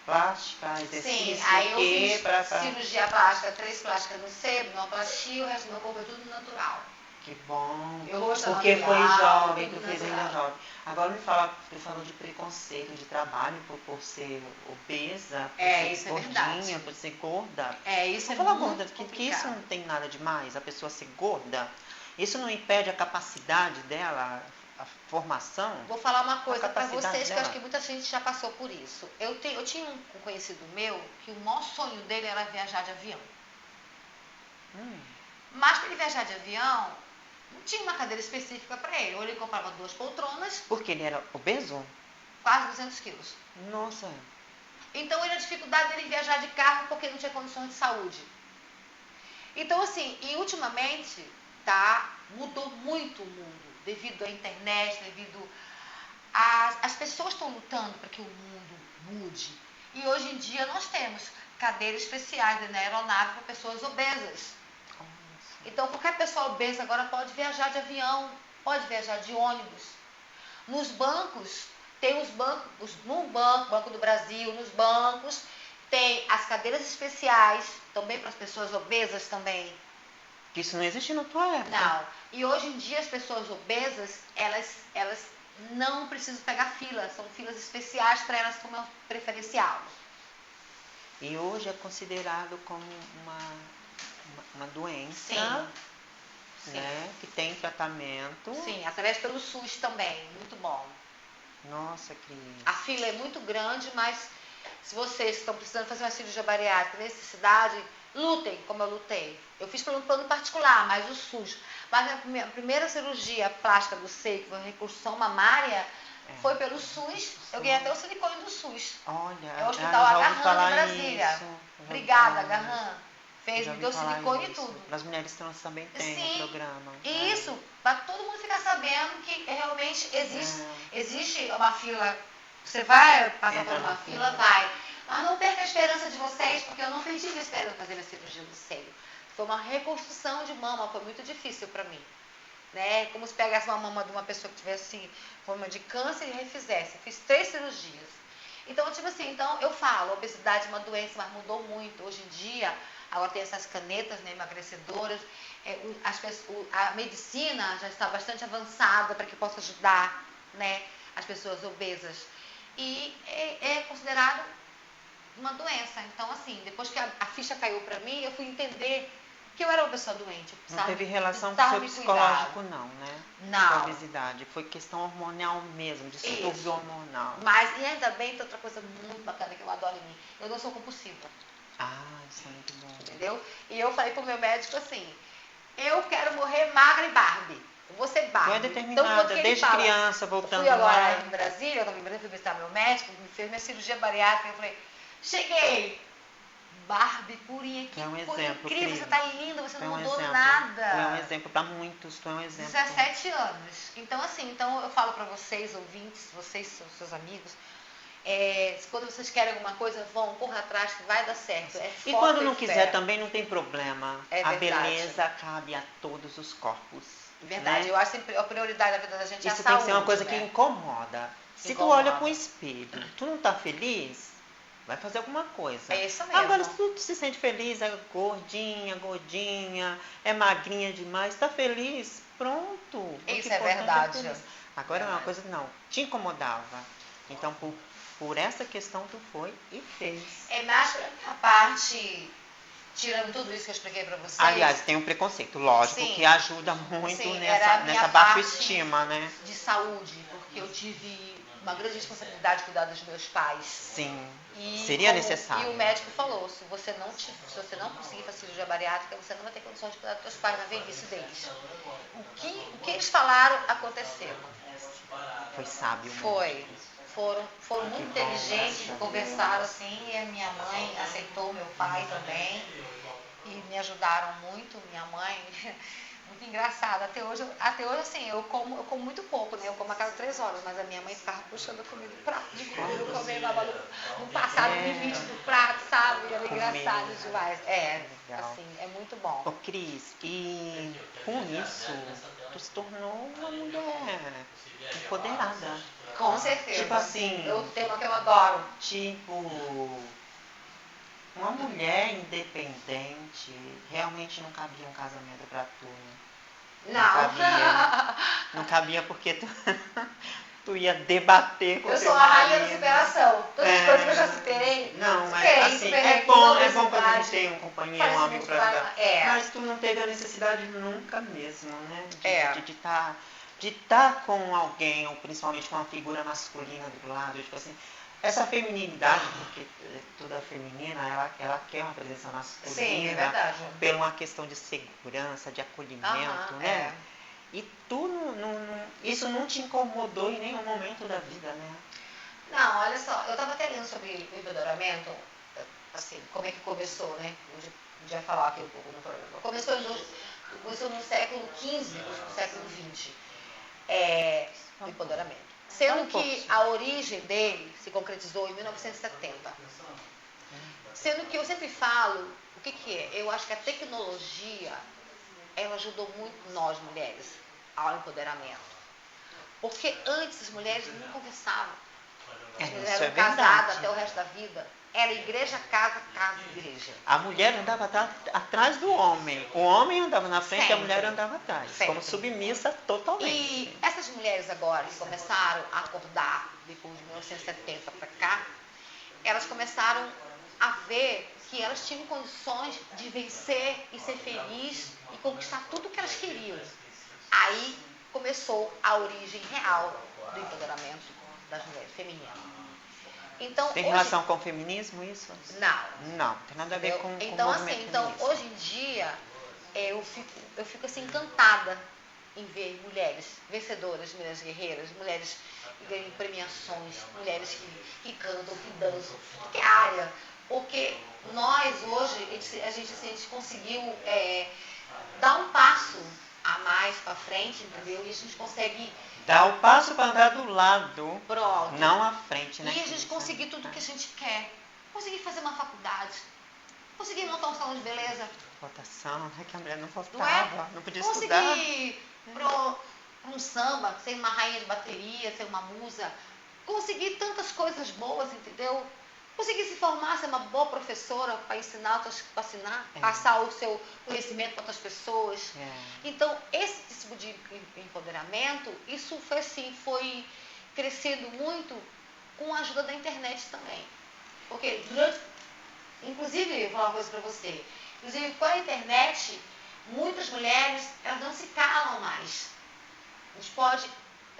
plástica, exercício? Sim, aí eu fiz cirurgia plástica, 3 plásticas no sebo, uma plastia, o resto do meu corpo é tudo natural. Que bom, porque foi jovem, tu fez ainda jovem. Agora tu falou de preconceito de trabalho por ser obesa, por ser gordinha, por ser gorda. Isso é falar muito gorda, complicado. que isso não tem nada demais, a pessoa ser gorda. Isso não impede a capacidade dela, a formação. Vou falar uma coisa para vocês, que eu acho que muita gente já passou por isso. Eu tinha um conhecido meu, que o maior sonho dele era viajar de avião. Mas para ele viajar de avião, não tinha uma cadeira específica para ele. Ou ele comprava 2 poltronas. Porque ele era obeso? Quase 200 quilos. Nossa. Então, era a dificuldade dele viajar de carro porque não tinha condições de saúde. Então, assim, e ultimamente, mudou muito o mundo. Devido à internet, as pessoas estão lutando para que o mundo mude. E hoje em dia nós temos cadeiras especiais na aeronave para pessoas obesas. Então, qualquer pessoa obesa agora pode viajar de avião, pode viajar de ônibus. Nos bancos, tem Banco do Brasil, nos bancos, tem as cadeiras especiais, também para as pessoas obesas também. Isso não existe na tua época? Não. E hoje em dia as pessoas obesas, elas não precisam pegar fila, são filas especiais para elas como preferencial. E hoje é considerado como uma doença. Sim. Sim. né? Que tem tratamento. Sim, através pelo SUS também, muito bom. Nossa, Cris. A fila é muito grande, mas se vocês estão precisando fazer uma cirurgia bariátrica nessa cidade, lutem como eu lutei. Eu fiz pelo plano particular, mas o SUS. Mas a minha primeira cirurgia plástica do seio, que foi uma reconstrução mamária, foi pelo SUS. Eu ganhei até o silicone do SUS. Olha, É o Hospital já ouvi Agarran falar de Brasília. isso. Obrigada, Agarran. Fez, Já me ouvi deu falar silicone e isso. tudo. Nas mulheres trans também tem Sim, um programa. isso, para todo mundo ficar sabendo que realmente existe uma fila. Você vai passar por uma fila, vai. Mas não perca a esperança de vocês, porque eu não perdi a esperança de fazer a cirurgia do seio. Foi uma reconstrução de mama, foi muito difícil para mim. Né? Como se pegasse uma mama de uma pessoa que tivesse forma de câncer e refizesse. Eu fiz 3 cirurgias. Então, tipo assim, eu falo, a obesidade é uma doença, mas mudou muito. Hoje em dia, agora tem essas canetas, né, emagrecedoras. A medicina já está bastante avançada para que possa ajudar, né, as pessoas obesas. E é considerado uma doença. Então, assim, depois que a ficha caiu para mim, eu fui entender que eu era uma pessoa doente. Não teve relação com o seu psicológico, não, né? Não. Com a obesidade. Foi questão hormonal mesmo, distúrbio hormonal. Mas, e ainda bem, tem outra coisa muito bacana que eu adoro em mim. Eu não sou compulsiva. Ah, isso é muito bom. Entendeu? E eu falei pro meu médico assim, eu quero morrer magra e Barbie. Eu vou ser Barbie. Tu é determinada, então, desde criança, voltando lá. Fui agora lá. em Brasília, eu fui visitar meu médico, me fez minha cirurgia bariátrica, eu falei, cheguei! Barbie purinha, que um coisa exemplo, incrível, Cris. você tá linda, você não mudou exemplo. nada. Tu é um exemplo para muitos, tu é um exemplo. 17 anos. Então, assim, eu falo para vocês, ouvintes, vocês, seus amigos, quando vocês querem alguma coisa, corra atrás que vai dar certo. E quando não quiser também não tem problema. A beleza cabe a todos os corpos. Verdade, né? Eu acho que a prioridade da vida da gente é a saúde. Isso tem que ser uma coisa que incomoda. Se tu olha pro espelho, tu não tá feliz, vai fazer alguma coisa. É isso mesmo. Agora, se tu se sente feliz, é gordinha, é magrinha demais, tá feliz, pronto. Isso é verdade. Agora é uma coisa que não, te incomodava. Então, por essa questão, tu foi e fez. É mais pra minha parte, tirando tudo isso que eu expliquei pra vocês. Aliás, tem um preconceito, lógico, que ajuda muito nessa baixa estima, né? De saúde, porque eu tive uma grande responsabilidade de cuidar dos meus pais. Sim, seria necessário. E o médico falou, se você não conseguir fazer cirurgia bariátrica, você não vai ter condições de cuidar dos seus pais na velhice deles. O que eles falaram aconteceu. Foi sábio. Foram muito inteligentes, conversaram assim, e a minha mãe aceitou meu pai também, e me ajudaram muito, minha mãe, muito engraçada. Até hoje assim, eu como muito pouco, né? Eu como a cada 3 horas, mas a minha mãe ficava puxando comigo do prato de comida, eu comia no passado limite do prato, sabe? Era engraçado demais. Assim, é muito bom. Ô Cris, e com isso, tu se tornou uma mulher empoderada. Com certeza. Tipo assim... É o tema que eu adoro. Tipo, uma mulher independente, realmente não cabia um casamento pra tu, né? Não cabia porque tu ia debater com eu teu sou a rainha da superação. Todas as coisas que eu já superei. Não, mas assim, é bom quando a gente tem um companheiro, um amigo pra ajudar. Mas tu não teve a necessidade nunca mesmo, né? De estar com alguém, ou principalmente com uma figura masculina do lado, tipo assim, essa feminilidade, porque toda feminina, ela quer uma presença masculina. Sim, é verdade. Por uma questão de segurança, de acolhimento, né? E tu isso não te incomodou em nenhum momento da vida, né? Não, olha só, eu estava até lendo sobre o empoderamento, assim, como é que começou, né? A gente vai falar aqui um pouco no programa. Começou no século XV, no século XX, o empoderamento. Sendo que a origem dele se concretizou em 1970. Sendo que eu sempre falo, o que é? Eu acho que a tecnologia, ela ajudou muito nós, mulheres, ao empoderamento. Porque antes as mulheres não conversavam. As mulheres eram casadas até o resto da vida. Era igreja, casa, igreja. A mulher andava atrás do homem. O homem andava na frente e a mulher andava atrás. Sempre. Como submissa totalmente. E essas mulheres agora que começaram a acordar, depois de 1970 para cá, elas começaram a ver que elas tinham condições de vencer e ser feliz e conquistar tudo o que elas queriam. Aí começou a origem real do empoderamento das mulheres femininas. Então, Tem hoje, relação com o feminismo isso? não. Não, tem nada a ver com Então, o assim, movimento então, feminista. hoje em dia, eu fico assim, encantada em ver mulheres vencedoras, mulheres guerreiras, mulheres que ganham premiações, mulheres que cantam, que dançam, que é área. Porque nós, hoje, a gente conseguiu dar um passo a mais para frente, entendeu? E a gente consegue... Dá o passo para andar do lado, Pronto. não à frente, né? E a gente conseguir tudo o que a gente quer. Conseguir fazer uma faculdade. Conseguir montar um salão de beleza. Votação, é que a mulher não votava, Não é? não podia estudar. Conseguir um samba, ser uma rainha de bateria, ser uma musa. Conseguir tantas coisas boas, entendeu? Conseguir se formar, ser uma boa professora para ensinar, passar o seu conhecimento para outras pessoas. Então, esse tipo de empoderamento, isso foi crescendo muito com a ajuda da internet também. Porque inclusive, vou falar uma coisa para você, inclusive com a internet, muitas mulheres, elas não se calam mais. A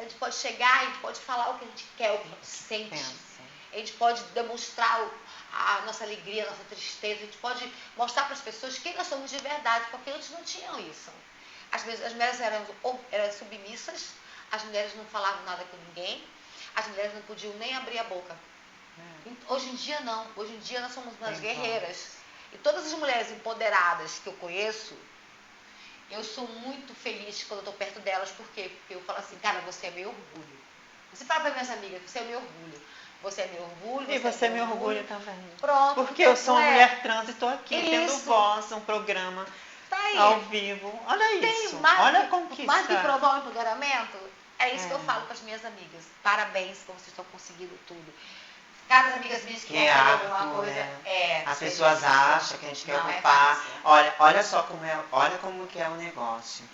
gente pode chegar, a gente pode falar o que a gente quer, o que a gente sente. A gente pode demonstrar a nossa alegria, a nossa tristeza, a gente pode mostrar para as pessoas quem nós somos de verdade, porque antes não tinham isso. As mulheres eram submissas, as mulheres não falavam nada com ninguém, as mulheres não podiam nem abrir a boca. Hoje em dia não, hoje em dia nós somos umas guerreiras. E todas as mulheres empoderadas que eu conheço, eu sou muito feliz quando eu estou perto delas, por quê? Porque eu falo assim, cara, você é meu orgulho. Você fala para minhas amigas, você é meu orgulho. Você é meu orgulho. E você é meu orgulho também. Pronto. Porque eu sou uma mulher trans e estou aqui tendo voz, um programa ao vivo. Olha isso. Olha a conquista. Mais que provar o empoderamento, é isso que eu falo para as minhas amigas. Parabéns, como vocês estão conseguindo tudo. Cada amigas minhas que querem fazer alguma coisa. As pessoas acham que a gente quer ocupar. Olha só como que é o negócio.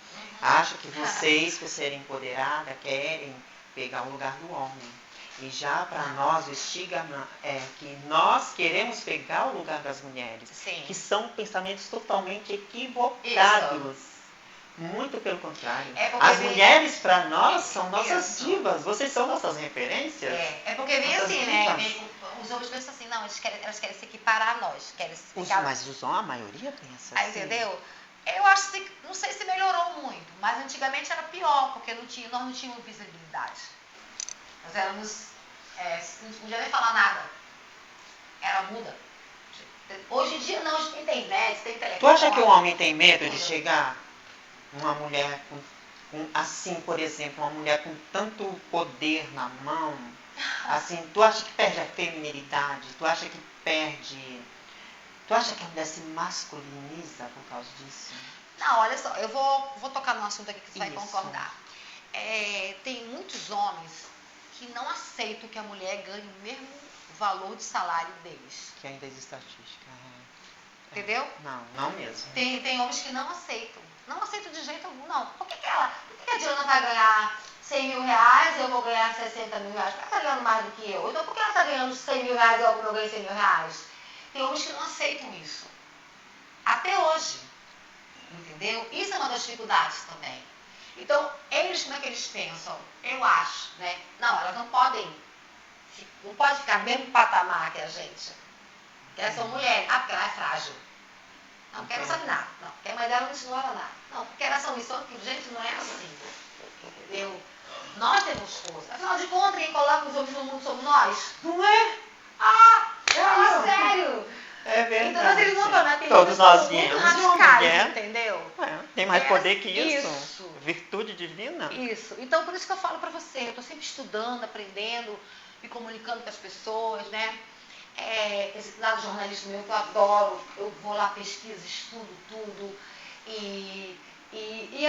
Acho que vocês, por serem empoderadas, querem pegar o lugar do homem. E já para nós o estigma é que nós queremos pegar o lugar das mulheres. Sim. Que são pensamentos totalmente equivocados. Isso. Muito pelo contrário. As mulheres para nós são nossas divas. Vocês são nossas referências. É porque vem assim, né? Os homens pensam assim, não, elas querem se equiparar a nós. Mas a maioria pensa assim. Entendeu? Eu acho que, não sei se melhorou muito, mas antigamente era pior, porque nós não tínhamos visibilidade. Nós éramos, não podia nem falar nada. Era muda. Hoje em dia não, hoje tem internet, tem telefone. Tu acha que o homem tem medo de chegar uma mulher assim, por exemplo, uma mulher com tanto poder na mão? Assim, tu acha que perde a feminilidade? Tu acha que a mulher se masculiniza por causa disso? Não, olha só, eu vou tocar num assunto aqui que você vai concordar. Tem muitos homens que não aceitam que a mulher ganhe o mesmo valor de salário deles. Que ainda existe estatística. Entendeu? Não mesmo. Tem homens que não aceitam. Não aceitam de jeito algum, não. Por que a Diana vai ganhar 100 mil reais e eu vou ganhar 60 mil reais? Por que ela está ganhando mais do que eu? Então por que ela está ganhando 100 mil reais e eu não ganho 100 mil reais? Tem homens que não aceitam isso. Até hoje. Entendeu? Isso é uma das dificuldades também. Então, como é que eles pensam? Eu acho, né? Não, elas não podem ficar no mesmo patamar que a gente. Porque elas são mulheres. Porque ela é frágil. Não, porque ela não sabe nada. Não, porque a mãe dela não ensinou ela nada. Não, porque elas são isso, aquilo. Gente, não é assim. Entendeu? Nós temos força. Afinal de contas, quem coloca os homens no mundo somos nós. Não é? Sério? É verdade. Então nós eles não estão todos nós viemos de uma mulher. Entendeu? Tem mais poder que isso. Isso. Virtude divina. Isso. Então por isso que eu falo para você, eu estou sempre estudando, aprendendo, me comunicando com as pessoas, né? Esse lado jornalismo meu que eu adoro, eu vou lá, pesquiso, estudo tudo e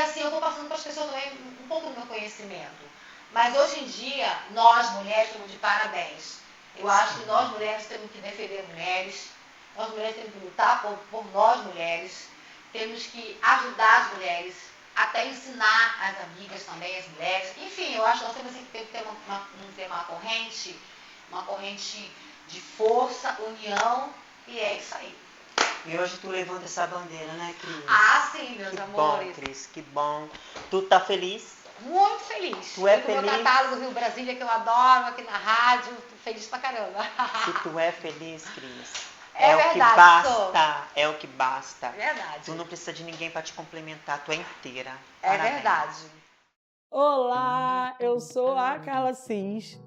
assim eu vou passando para as pessoas também um pouco do meu conhecimento. Mas hoje em dia, nós mulheres estamos de parabéns. Eu acho que nós mulheres temos que defender mulheres, nós mulheres temos que lutar por nós mulheres, temos que ajudar as mulheres, até ensinar as amigas também, as mulheres. Enfim, eu acho que nós temos que ter uma corrente de força, união E é isso aí. E hoje tu levanta essa bandeira, né, Cris? Ah, sim, meus que amores. Bom, Cris, que bom. Tu tá feliz? Muito feliz. Tu é com o meu feliz? catálogo Rio Brasília, que eu adoro, aqui na rádio. Tô feliz pra caramba. Se tu é feliz, Cris, É o que verdade, basta. sou. É o que basta. É verdade. Tu não precisa de ninguém pra te complementar, tu é inteira. É Parabéns. verdade. Olá, eu sou a Carla Cis.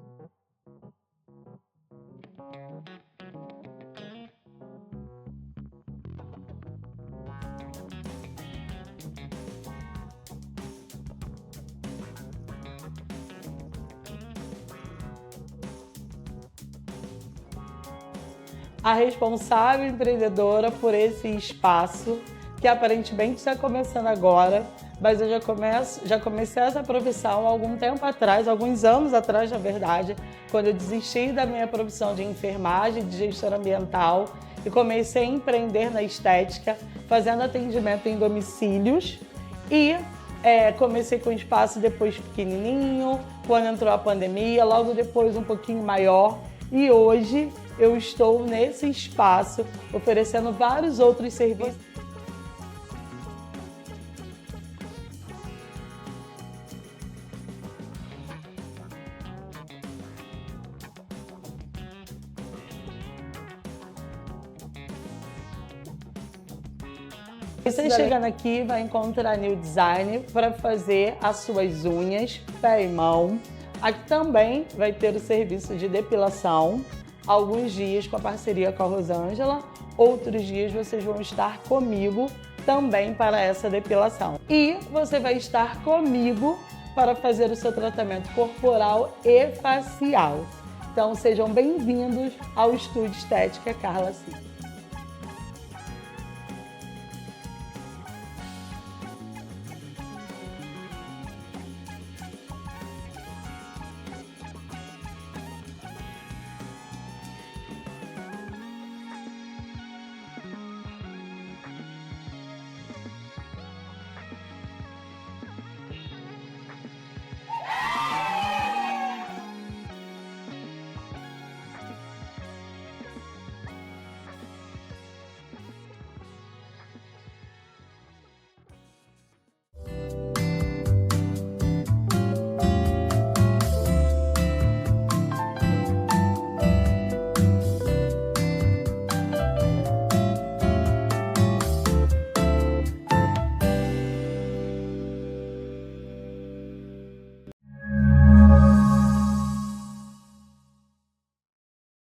A responsável empreendedora por esse espaço, que aparentemente está começando agora, mas eu já comecei essa profissão há algum tempo atrás, alguns anos atrás, na verdade, quando eu desisti da minha profissão de enfermagem, de gestora ambiental, e comecei a empreender na estética, fazendo atendimento em domicílios, e comecei com um espaço depois pequenininho, quando entrou a pandemia, logo depois um pouquinho maior, e hoje eu estou nesse espaço oferecendo vários outros serviços. Você chegando aqui vai encontrar New Design para fazer as suas unhas, pé e mão. Aqui também vai ter o serviço de depilação. Alguns dias com a parceria com a Rosângela, outros dias vocês vão estar comigo também para essa depilação. E você vai estar comigo para fazer o seu tratamento corporal e facial. Então sejam bem-vindos ao Estúdio Estética Carla Cis.